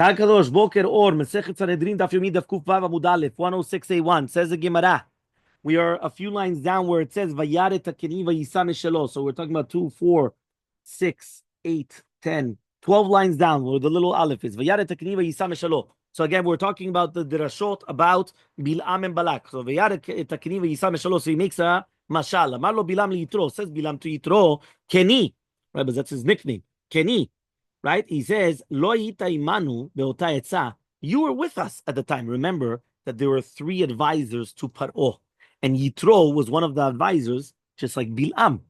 Kadosh Boker Or Masechet Sanhedrin Daf Yomi Daf Kuf Vav Amud Aleph 106a1 says the Gemara. We are a few lines down where it says Vayaret Hakeni Vayisa Meshelo. So we're talking about 2, 4, 6, 8, 10, 12 lines down where the little Aleph is. Vayaret Hakeni Vayisa Meshelo. So again, we're talking about the Dirashot about Bil'am and Balak. So Vayaret Hakeni Vayisa Meshelo. So he makes a mashal. Amar lo Bilam li Yitro. Says Bilam to Yitro Keni. Right, but that's his nickname. Keni. Right? He says, Lo yita imanu be'ota etza. You were with us at the time. Remember that there were 3 advisors to Paro. And Yitro was one of the advisors, just like Bil'am.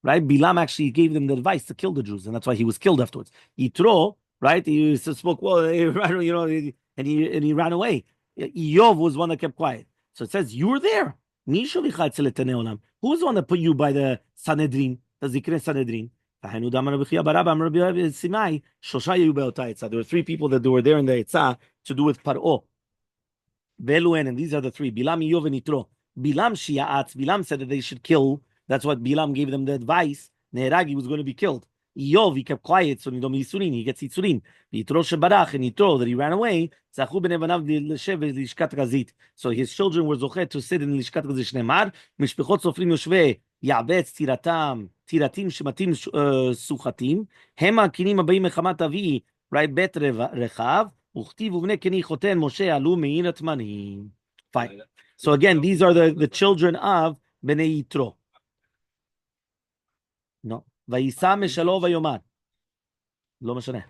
Right? Bil'am actually gave them the advice to kill the Jews, and that's why he was killed afterwards. Yitro, right? He spoke well, and he ran away. Iyov was one that kept quiet. So it says, you were there. Who's the one that put you by the Sanhedrin, the Zikre Sanhedrin? There were 3 people that were there in the Eitzah to do with Paro. And these are the 3. Bilam, Iyov, and Yitro. Bilam said that they should kill. That's what Bilam gave them the advice. Neheragi was going to be killed. Iyov, he kept quiet, so he gets Yitzurin. Yitro shebarach, and Yitro, that he ran away. So his children were zochet to sit in Lishkat Gazit Shneimar. Mishpechot Sofrim Yoshvei Ya'betz Tiratam. Tiratim Shematim Suchatim. Hema Kinim Abayim Mechamat Avi. Right, Bet Rechav. Uchtiv Uvnei Keni Choten Moshe Alu Meinat Manim. Fine. So again, these are the children of Bnei Yitro. No. Vayisa Meshalo Vayomar. Lo Mashane.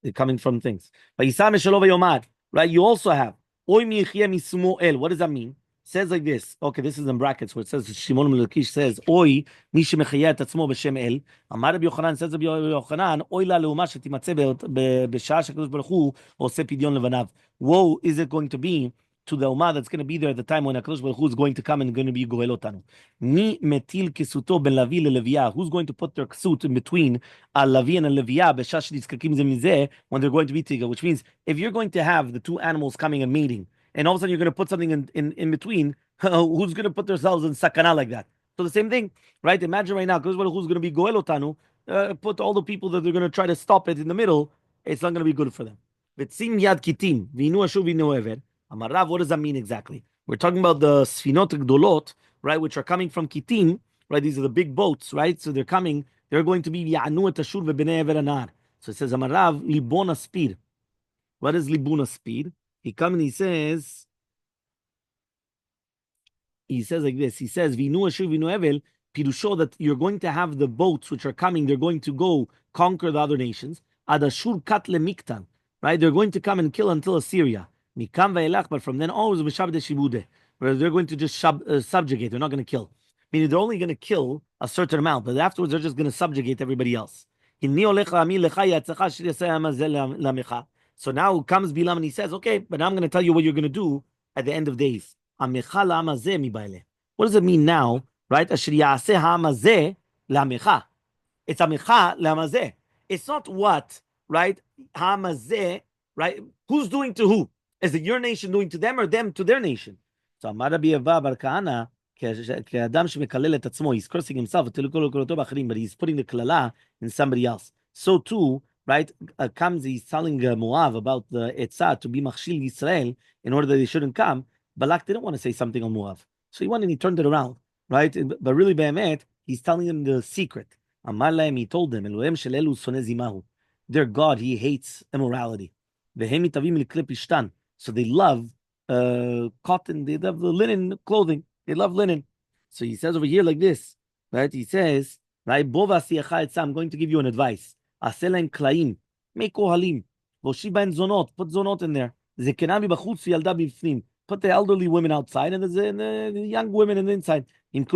They're coming from things. Vayisa Meshalo Vayomar. Right, you also have Oy Michie Mismuel. What does that mean? Says like this. Okay, this is in brackets where it says Shimon Melakish says Oy Mishi Mechayat Atzmo B'Shem El. Amar Rabbi Yochanan says Rabbi Yochanan Oy La Leuma Shetimatze B'Shah Shekadosh Baruch Hu Oseh Pidyon Levanav. Woe is it going to be to the Ummah that's going to be there at the time when HaKadosh Baruch Hu is going to come and going to be Goel Otanu. Mi metil kisuto ben Lavi leLeviyah. Who's going to put their ksut in between a Lavi and a Leviyah b'shah shenitzkakim ze mizeh when they're going to be together? Which means if you're going to have the 2 animals coming and mating, and all of a sudden you're going to put something in between, who's going to put themselves in sakana like that? So the same thing, right? Imagine right now, HaKadosh Baruch Hu is going to be Goel Otanu, put all the people that they're going to try to stop it in the middle, it's not going to be good for them. V'tzim yad kitim, v'inu ashuv v'inu ever. Amarav, what does that mean exactly? We're talking about the Sfinot Gdolot, right, which are coming from Kitim, right? These are the big boats, right? So they're going to be Ya'anu et Ashur ve'bnei Ever anar. So it says, Amarav, Libona Speed. What is Libona Speed? He comes and he says like this. He says, V'inu Ashur v'inu Evel, Pirusho, that you're going to have the boats which are coming, they're going to go conquer the other nations. Ad Ashur kat lemiktan, right? They're going to come and kill until Assyria. But from then on, where they're going to just subjugate. They're not going to kill. Meaning they're only going to kill a certain amount, but afterwards they're just going to subjugate everybody else. So now comes Bilam and he says, okay, but now I'm going to tell you what you're going to do at the end of days. What does it mean now? Right? It's amecha lamazeh. It's not what, right? Hamazeh, right? Who's doing to who? Is it your nation doing to them or them to their nation? So Amar Rabbi Ava Bar Kahana, כאדם שמקלל את עצמו, he's cursing himself, but he's putting the klala in somebody else. So too, right, comes, he's telling Moav about the Etzah to be machshil Yisrael in order that they shouldn't come. Balak didn't want to say something on Moav. So he went and he turned it around, right? But really, Be'emet, he's telling them the secret. Amar Lahem, he told them, Elohem shel elu soneh zimahu. Their God, he hates immorality. So they love cotton, they love the linen clothing, they love linen. So he says over here like this, right? He says, right, I'm going to give you an advice. Klaim, make kohalim, zonot, put zonot in there. Put the elderly women outside and the young women in the inside. And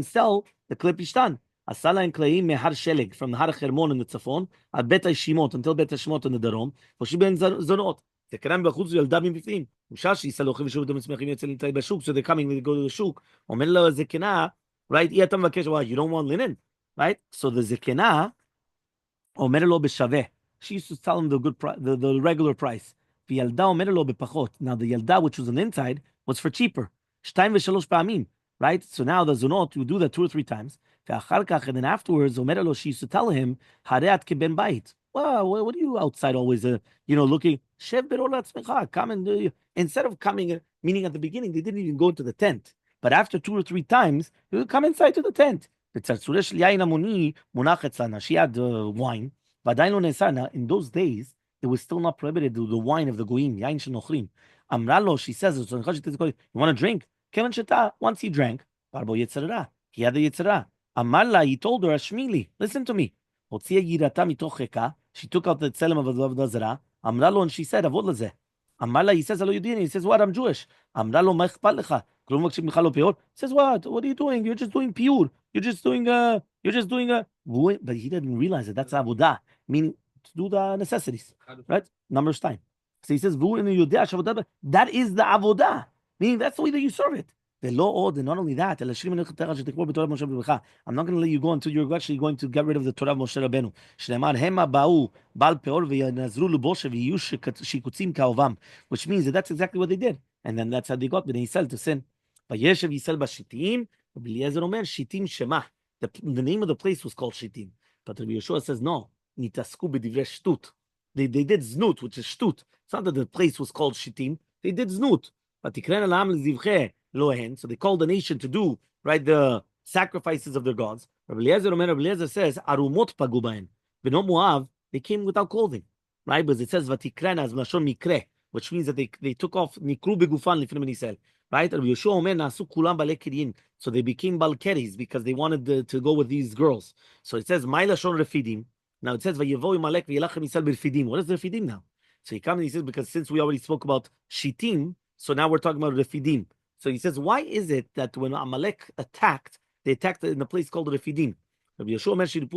sell the klipishtan. Asala and Klaim mehar sheleg from the Har Hermon in the Tzafon at Bet Shimot until Bet Shimot in the Darom. Voshi ben zonot. The Keram b'chutz yaldam b'fnim. Mishashi salochim v'shuv d'mitzmechim yetzel nitay b'shuk. So they're coming. They go to the shuk. Omer lo zekena. Right? Yatam vakesh. Why you don't want linen? Right? So the zekena. Omer lo b'shaveh. She used to tell him the good the regular price. V'yalda omer lo b'pachot. Now the yalda, which was on the inside, was for cheaper. Shtayim v'shalosh pa'amim. Right? So now the zonot, you do that 2 or 3 times. And then afterwards, she used to tell him, Hareat keben bait. Wow, what are you outside always, looking? Shev berol latzmecha. Come and instead of coming, meaning at the beginning, they didn't even go into the tent. But after 2 or 3 times, they would come inside to the tent. She had wine. In those days, it was still not prohibited, the wine of the goyim, yain shenochrim. Amralo, she says, you want to drink? Kevin Sheta, once he drank, Barbo Yetzirah. He had the Yetzirah. Amarla, he told her, Ashmili, listen to me. She took out the tzelem of the Zara. Amralo, and she said, Avod lezeh. Amarla, he says, Hello, Yudin. He says, what? I'm Jewish. Amralo, ma ichpat lecha. He says, what? What are you doing? You're just doing pure. But he didn't realize that that's avodah, meaning to do the necessities, right? Numbers time. So he says, that is the avodah, meaning that's the way that you serve it. The law, and not only that, I'm not going to let you go until you're actually going to get rid of the Torah of Moshe Rabbeinu. Which means that that's exactly what they did. And then that's how they got Bnei Yisrael to sin. The name of the place was called Shittim. But Rabbi Yeshua says, no, nitasku b'divrei shtut. They did znut, which is shtut. It's not that the place was called Shittim. They did znut. But so they called the nation to do, right, the sacrifices of their gods. Rabbi Eliezer says, arumot pagu b'hem. B'no Moav, they came without clothing. Right? Because it says, vatikrena as mlashon mikre, which means that they took off nikru begufan lifnei Bnei Yisrael. Right? Rabbi Yeshua omer nasu kulam balei kiryin. So they became balkeris because they wanted to go with these girls. So it says, Mai lashon refidim. Now it says, Vayevo Imalek v'yelachem Yisrael b'refidim. What is the refidim now? So he comes and he says, because since we already spoke about shittim, so now we're talking about refidim. So he says, why is it that when Amalek attacked, they attacked in a place called refidim? Rabbi Yeshua mentioned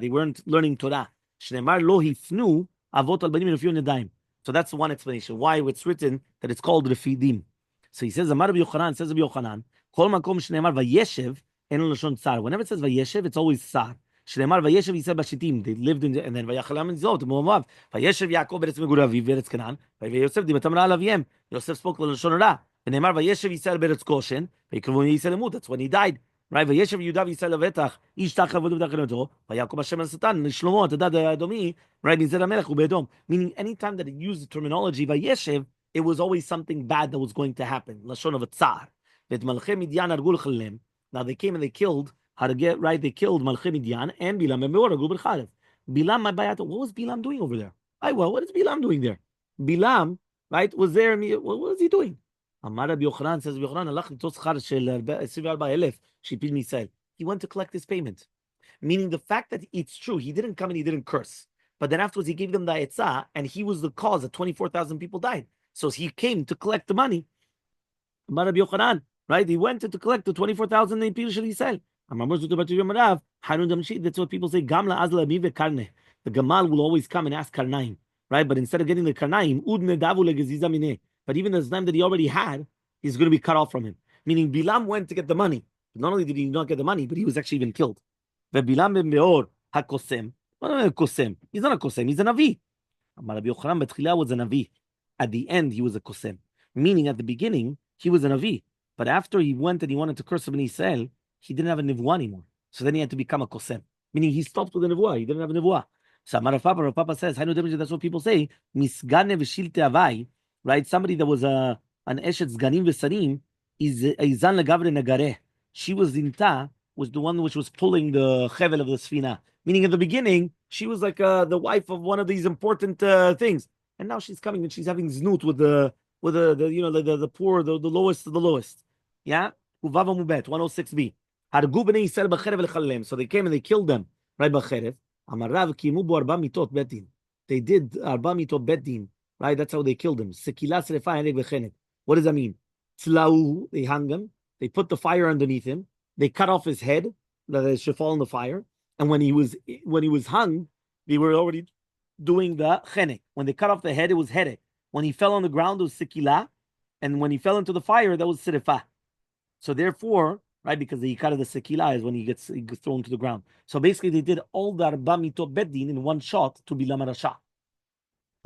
they weren't learning Torah. Shneimar lo hifnu avot al banim refiu nedayim. So that's one explanation why it's written that it's called refidim. So he says, Amar Rabbi Yochanan, says Rabbi Yochanan, Kol makom shneimar vayeshev en lashon tsar. Whenever it says vayeshev, it's always tsar. Shneimar vayeshev, he said b'shittim. They lived in, and then vayachalam and zot Moav. Vayeshev Yaakov beretz meguraviv beretz Canaan. Vayosef dibatam ra alaviem. Yosef spoke lashon ra. V'neimar vayeshev Yisrael beretz Goshen. Vayikravon Yisrael emut. That's when he died. Right? Vayeshev Yudav Yisrael levetach. Ish tachav v'du v'dacheneto. Vayakom Hashem al Satan. Shlomo atadad adomi. Right? Mized hamelech ubedom. Meaning, anytime that it used the terminology vayeshev, it was always something bad that was going to happen. Lashon of a tsar. Now they came and they killed. How to get right? They killed Malchem Midian and Bilam and Meor Gubel Chalev. Bilam, my bayat. What was Bilam doing over there? Well, what is Bilam doing there? Bilam, right, was there. What was he doing? Amar Rabbi Yochanan, says Rabbi Yochanan, alach litos schar shel 24,000 shipid Yisrael. He went to collect his payment. Meaning the fact that it's true, he didn't come and he didn't curse. But then afterwards he gave them the etzah, and he was the cause that 24,000 people died. So he came to collect the money. Amar Rabbi Yochanan, right? He went to collect the 24,000 in Pir Shel Yisrael. That's what people say. The Gamal will always come and ask Karnaim, right? But instead of getting the Karnaim, but even the time that he already had, he's going to be cut off from him. Meaning Bilam went to get the money. But not only did he not get the money, but he was actually even killed. Bilam ben Beor hakosem. He's not a kosem. He's a navi. Rabbi Yochanan betchila was a navi. At the end, he was a kosem. Meaning at the beginning, he was a navi. But after he went and he wanted to curse Bnei Yisrael, he didn't have a nevuah anymore. So then he had to become a kosem. Meaning he stopped with the nevuah. He didn't have a nevuah. So Rav Papa says, that's what people say. Misgane v'shilte avai, right? Somebody that was an eshet zganim v'sarim is izan legavre nagareh. She was zinta, was the one which was pulling the chevel of the sfina. Meaning in the beginning, she was like the wife of one of these important things. And now she's coming and she's having znut with the poor, the lowest of the lowest. Yeah? Uvava mubet, 106b. Hargu b'nei Yisrael b'cherev l'chalem. So they came and they killed them, right, b'cherev. Amarav kimu bo arba mitot betin. They did arba mitot betin, right? That's how they killed him. Sekila srefa heneg v'chenet. What does that mean? Tzlau, they hung him. They put the fire underneath him. They cut off his head, that it should fall in the fire. And when he was hung, they were already doing the chenek. When they cut off the head, it was herek. When he fell on the ground, it was sekila. And when he fell into the fire, that was srefa. So therefore, right, because the yikar of the sekila is when he gets thrown to the ground. So basically, they did all the arba mitot beddin in one shot to Bilam Rasha.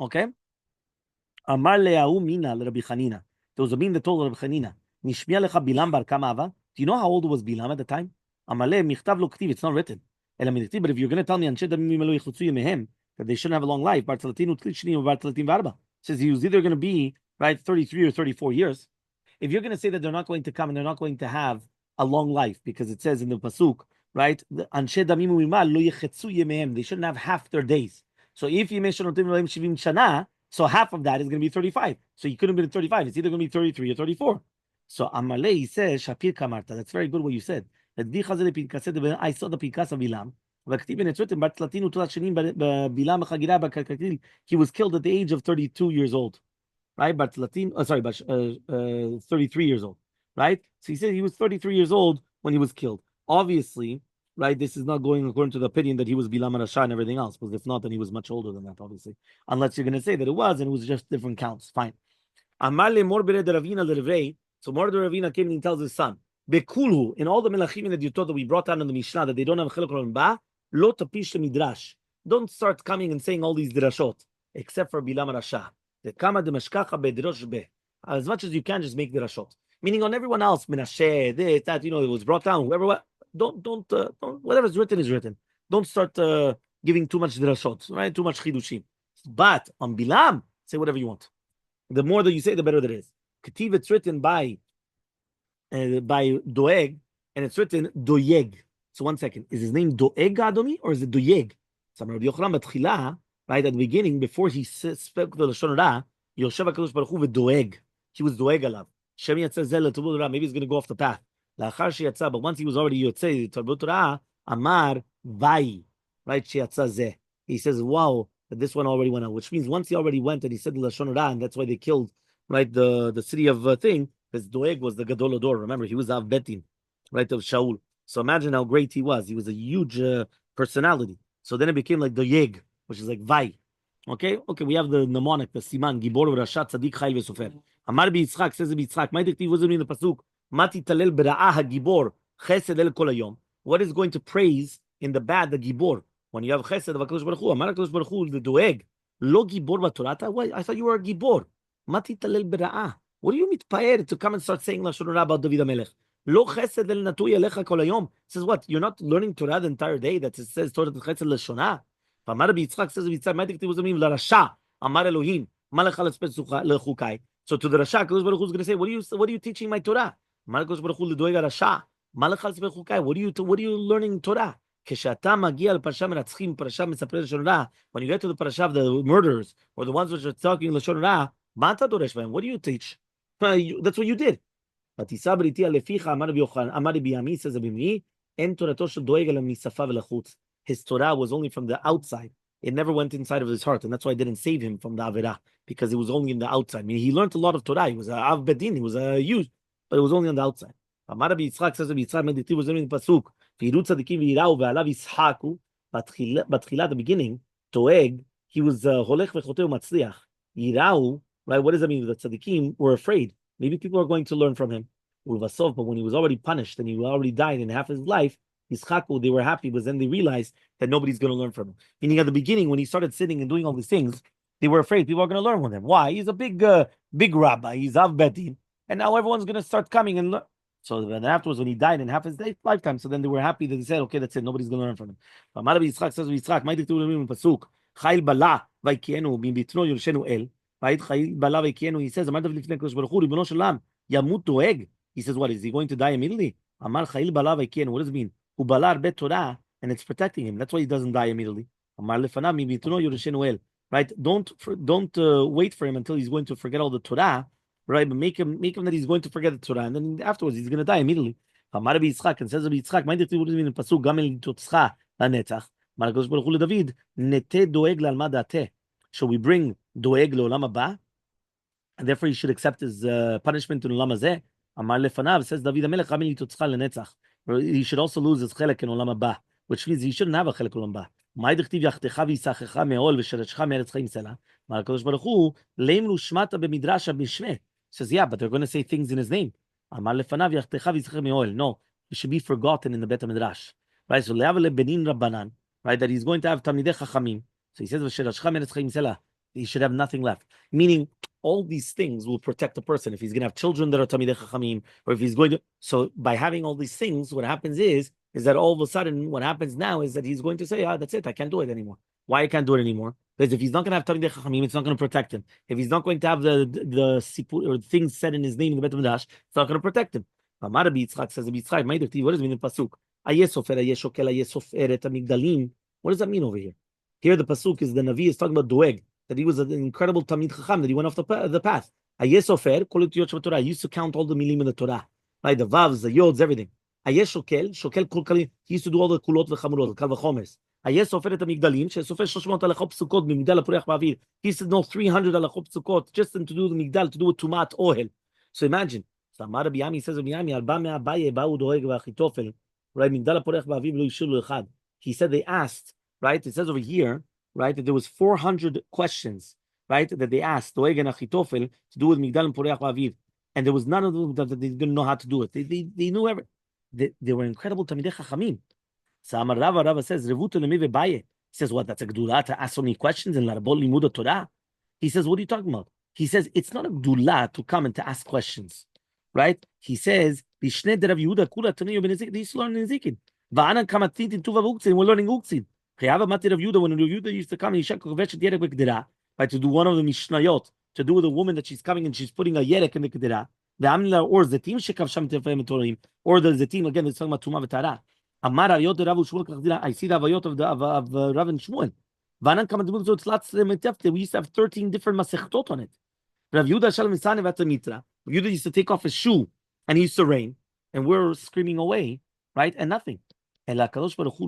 Okay? Amar le'ahu mina Rabbi Chanina. There was a being that told Rabbi Chanina, Nishmiya lecha Bilam bar kama ava. Do you know how old was Bilam at the time? Amaleh michtav lo ktiv. It's not written. But if you're going to tell me that they shouldn't have a long life, bar talatin u'tlishni bar talatin v'arba. says he was either going to be, right, 33 or 34 years. If you're going to say that they're not going to come and they're not going to have a long life, because it says in the pasuk, right, Anshe damim u'imah lo yechetzu yemehem, they shouldn't have half their days. So if Yemei Shanotim Elohim Shivim Shana, so half of that is going to be 35. So you couldn't have been 35. It's either going to be 33 or 34. So Elmaleh, he says, Shapir Kamarta. That's very good what you said. I saw the Pinkas of Bilam. He was killed at the age of 32 years old. Right? But 33 years old. Right? So he said he was 33 years old when he was killed. Obviously, right, this is not going according to the opinion that he was Bilam Rasha and everything else, because if not, then he was much older than that, obviously. Unless you're going to say that it was, and it was just different counts. Fine. Amale Morbere de Ravina de Revei. So Mordor Ravina came and he tells his son, Bekulhu, in all the melachim that you taught that we brought down in the Mishnah that they don't have Chelek Olam Ba, lo tapish midrash. Don't start coming and saying all these drashot, except for Bilam Rasha. The kama de mashkacha bedrosh be. As much as you can, just make drashot. Meaning on everyone else, Menashe, this, that, it was brought down, whoever, don't, whatever's written is written. Don't start giving too much drashot, right? Too much chidushim. But on Bilam, say whatever you want. The more that you say, the better that is. Ketiv, it's written by Doeg, and it's written Doyeg. So 1 second, is his name Doeg Adomi or is it Doyeg? So Rabbi Yochanan Batchila, right at the beginning, before he spoke the Lashon Ra, Yoshev HaKadosh Baruch Hu v'Doeg. He was Doeg alav. Shem Yatzeh Zel Tarbut Torah. Maybe he's going to go off the path. Lachar Sheyatza, but once he was already Yotzei Tarbut Torah, Amar Vai, right? Sheyatza Zeh. He says, wow, that this one already went out, which means once he already went and he said the Lashon Ra, and that's why they killed, right, the city of thing, because Doeg was the Gadol Ador. Remember, he was Av Betin, right, of Shaul. So imagine how great he was. He was a huge personality. So then it became like Doeg, which is like Vai. Okay, we have the mnemonic, the Siman, Gibor Rashat Tzadik Chayil Vesofer. Amar Yitzchak, says Yitzchak, my dictive was in the pasuk, Mati Talel Bera'ah HaGibor, Chesed El Kol Hayom. What is going to praise in the bad, the Gibor? When you have Chesed of HaKadosh Baruch Hu, Amar HaKadosh Baruch Hu, the Doeg, Lo Gibor Batorata? Why? I thought you were a Gibor. Mati Talel Bera'ah. What do you mitpaer to come and start saying Lashon Ra about David HaMelech? Lo Chesed El Natui Alecha Kol Hayom. Says what? You're not learning Torah the entire day. That it says Torah Chesed Lashonah. Amar Yitzchak, says Yitzchak, my dictive was in the Rasha. Amar Elohim, Malachal Lechukai. So to the Rasha, Kadosh Baruch Hu is going to say, what are you teaching my Torah? Amar Kadosh Baruch Hu ledoeg Rasha. Malachal Lechukai. What are you learning Torah? Keshata magia al parasha meratzchim, parasha mesaper Lashon Ra. When you get to the parasha of the murderers or the ones which are talking Lashon Ra, Mata doresh b'hem. What do you teach? That's what you did. But Isa briti aleficha amar b'Yochanan amar b'Yami, says Abimni, en Torato shel doeg el misafa v'lachutz. His Torah was only from the outside. It never went inside of his heart, and that's why I didn't save him from the Avirah, because it was only in the outside. I mean, he learned a lot of Torah. He was a Av Bedin, he was a huge, but it was only on the outside. Amar Yitzchak, says Yitzchak, mediti was in the pasuk. V'yiru tzadikim v'yirau ve'alav yishaku. Batchila, the beginning, Toeg, he was holech v'choteu matzliach. Yirau, right? What does that mean? The tzadikim were afraid. Maybe people are going to learn from him. Ulvasov, but when he was already punished and he already died in half his life, Yischaku, they were happy, but then they realized that nobody's going to learn from him. Meaning at the beginning, when he started sitting and doing all these things, they were afraid people are going to learn with him. Why? He's a big rabbi. He's Av Betin. And now everyone's going to start coming and learn. So then afterwards, when he died in half his lifetime, so then they were happy that they said, okay, that's it. Nobody's going to learn from him. But Rabbi Yitzchak says, Yitzchak, my dictum in pasuk, Chayil Bala, Vaikienu, Bimbitno Yershenu El, Chayil Bala, Vaikienu, he says, Yamut Doeg. He says, what, is he going to die immediately? Amar Chayil Bala, Vaikienu, what does it mean? Ubalar bet Torah, and it's protecting him. That's why he doesn't die immediately. Right? Don't wait for him until he's going to forget all the Torah, right? But make him that he's going to forget the Torah, and then afterwards he's going to die immediately. Amar Yitzchak, and says Yitzchak, what does it mean in pasuk? Gamel totzcha lanetzach. Malakos Baruch Hu David nete doeg lalma dateh. So we bring doeg leolam haba, and therefore he should accept his punishment in olam hazeh. Amar lefanav, says David HaMelech, Gamel totzcha lanetzach. He should also lose his chelek in olam haba, which means he shouldn't have a chelek in olam haba. Ma'id chtiv yachtecha v'yisachecha me'ol v'sheretcha me'eretz chaim sela. Malakadosh Baruch Hu leimnu shmata b'midrash b'shmeh. Says, yeah, but they're going to say things in his name. Amar lefanav yachtecha v'yisachecha me'ol. No, it should be forgotten in the Bet HaMidrash. Right? So le'avle benin rabbanan. Right? That he's going to have tamidei chachamim. So he says v'sheretcha me'eretz chaim sela. He should have nothing left. Meaning, all these things will protect the person. If he's going to have children that are Tamidei Chachamim, or if he's going to... So by having all these things, what happens is that all of a sudden, what happens now is that he's going to say, that's it, I can't do it anymore. Why I can't do it anymore? Because if he's not going to have Talmidei Chachamim, it's not going to protect him. If he's not going to have the sipur or things said in his name in the Bet Midrash, it's not going to protect him. Amar Rabbi Yitzchak says, Rabbi Yitzchak, what does it mean in the pasuk? Ayeh sofer, ayeh shokel, ayeh sofer et hamigdalim. What does that mean over here? Here the pasuk is the Navi is talking about Doeg, that he was an incredible Talmid Chacham, that he went off the path. Ayeh sofer, kol utiyot Torah. He used to count all the milim in the Torah, right? The vavs, the yods, everything. Ayeh shokel kol kalim. He used to do all the kulot v'chamurot, kal v'chomes. Ayeh sofer et hamigdalim, shesofer 300 alachot psukot b'migdal ha'poreach ba'avir. He used to know 300 alachot psukot just to do the migdal, to do with tumat ohel. So imagine. So Amar Rabbi Yami says, Rabbi Yami, Arba me'abaye ba'u Doeg v'achitofel, right? Migdal ha'poreach ba'avir lo yishilu echad. He said they asked, right? It says over here, right, that there was 400 questions, right, that they asked Doeg and Achitofel to do with Migdal and Poreach V'Aviv, and there was none of them that they didn't know how to do it. They knew everything. They were incredible Talmidei Chachamim. So Amar Rava says, Revutu lemive baye. He says, what? That's a gdula to ask so many questions in Larabot Limud Torah. He says, what are you talking about? He says, it's not a gdula to come and to ask questions, right? He says, Bishne de Rav Yehuda kula taniyu ben Ezekiel. They used to learn in Ezekiel. Va'anan kamatit in Tuva Uktzin. We're learning Uktzin. When Rav Yehuda used to come, right, to do one of the mishnayot, to do with a woman that she's coming and she's putting a yerek in the kedera, or the team or the team again, it's talking about Tumah v'Tara. Amar Ayot Rav Shmuel, I see the Avayot of Rav and Shmuel. We used to have 13 different Masechtot on it. Rav Yehuda Shalom Mitra. Rav Yehuda used to take off his shoe and he used to rain, and we're screaming away, right, and nothing. HaKadosh Baruch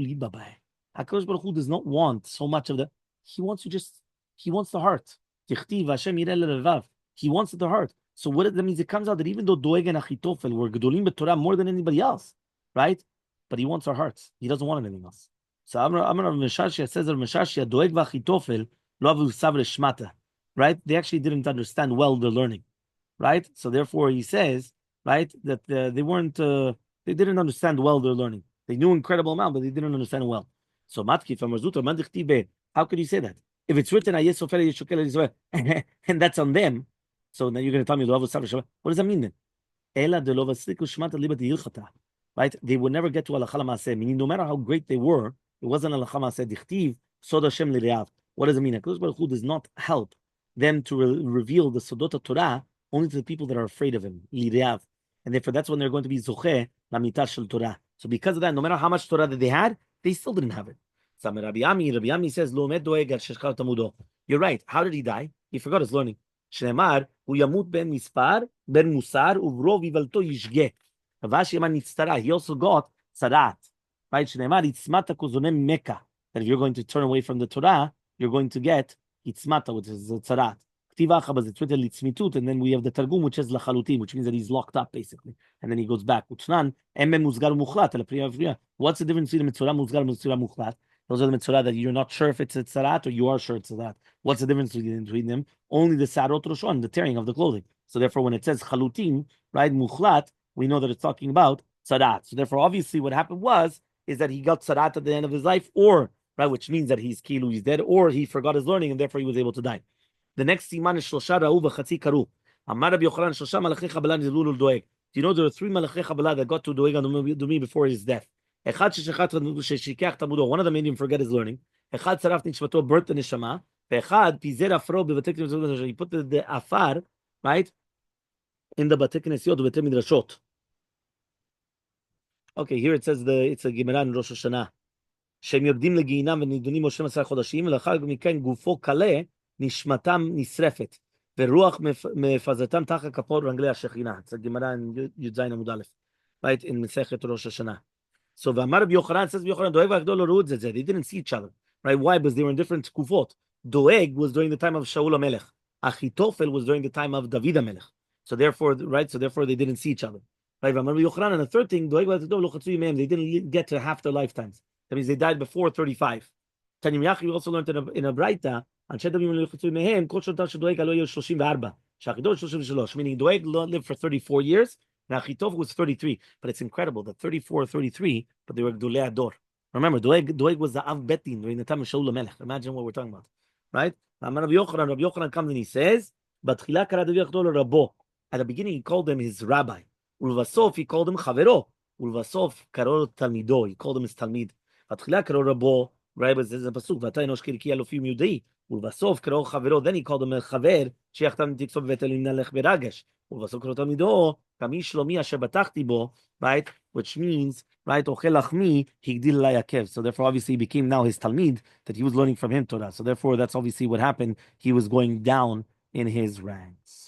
Hu does not want so much of the. He wants the heart. He wants the heart. So what that means, it comes out that even though Doeg and Achitofel were gedolim b'Torah more than anybody else, right? But he wants our hearts. He doesn't want anything else. So Amar Meshashia says that Meshashia Doeg v'Achitofel lo avu savre shmata, right? They actually didn't understand well the learning, right? So therefore he says, right, that they didn't understand well their learning. They knew incredible amount, but they didn't understand it well. So Matki from Marzuta, how could you say that? If it's written and that's on them, so now you're going to tell me what does that mean then? Right? They would never get to halacha l'maaseh. Meaning, no matter how great they were, it wasn't halacha l'maaseh. Dichtiv sod Hashem l'reav. What does it mean? HaKadosh Baruch Hu does not help them to reveal the sodot of Torah only to the people that are afraid of him, l'reav, and therefore that's when they're going to be zocheh lamitar shel Torah. So because of that, no matter how much Torah that they had, they still didn't have it. Rabbi Yami says, you're right. How did he die? He forgot his learning. Shneimar, hu yamut ben mispar, ben musar, uvro vivalto yishge. Ravashi Yaman nitztara. He also got tzarat. Right? Shneimar, itzmata kuzonem meka. That if you're going to turn away from the Torah, you're going to get itzmata, which is tzarat. And then we have the Targum, which is lachalutim, which means that he's locked up, basically. And then he goes back. What's the difference between mitzvah muzgar and mitzvah muchlat? Those are the mitzvah that you're not sure if it's a tzarat or you are sure it's tzarat. What's the difference between them? Only the sarot roshon, the tearing of the clothing. So therefore, when it says chalutim, right, muchlat, we know that it's talking about tzarat. So therefore, obviously, what happened is that he got tzarat at the end of his life, or, right, which means that he's dead, or he forgot his learning and therefore he was able to die. The next siman is shlosha ra'u v'chatzi karu. Amar Rabbi Yochanan shlosha malachei chabala nizlu l'Doeg. Do you know there are 3 malachei chabala that got to Doeg on Dumi before his death? Echad sheshikach tamudo. One of them made him forget his learning. Echad saraf nishmato, burnt the neshama. Echad pizer afro b'batei knesiyot. He put the afar, right, in the batei knesiyot b'batei midrashot. Okay, here it says it's a Gemara in Rosh Hashanah. Shem yobdim legiinam v'nidunim 12 chodashim v'lachar מכן גופו קלה נשמתם נשרפת, ורוח מפזרתם תחת כפות רגלי השכינה. It's a Gemara in י"ז עמוד א', right, in Masechet Rosh Hashanah. So V'amar Rabbi Yochanan, says Rabbi Yochanan, Doeg v'Agdol lo ru'u ze. They didn't see each other, right? Why? Because they were in different kufot. Doeg was during the time of Shaul HaMelech. Achitofel was during the time of David HaMelech. So therefore, right, they didn't see each other. Right? V'amar Rabbi Yochanan, and the third thing, Doeg v'Agdol lo chatzu yimeim. They didn't get to half their lifetimes. That means they died before 35. Tanyim Yachi, we also learned in a Braita, meaning Doeg lived for 34 years, and Achitofel was 33. But it's incredible that 34, 33, but they were Gdolei Ador. Remember, Doeg was the Av Betin during the time of Shaul HaMelech. Imagine what we're talking about, right? Rabbi Yochanan comes and he says, at the beginning he called him his rabbi. Ulvasof he called him Chavero. Ulvasof Karol Talmido, he called him his Talmid. Rabbi says a pasuk, ולבסוף קראו חברו, then he called him a חבר, שיחתם תקצוב בבית אלוהים נלך ברגש. ולבסוף קראו תלמידו, כמי שלומי אשר בטחתי בו, right? Which means, right, אוכל לחמי, הגדיל אליי עקב. So therefore, obviously, he became now his talmid, that he was learning from him Torah. So therefore, that's obviously what happened. He was going down in his ranks.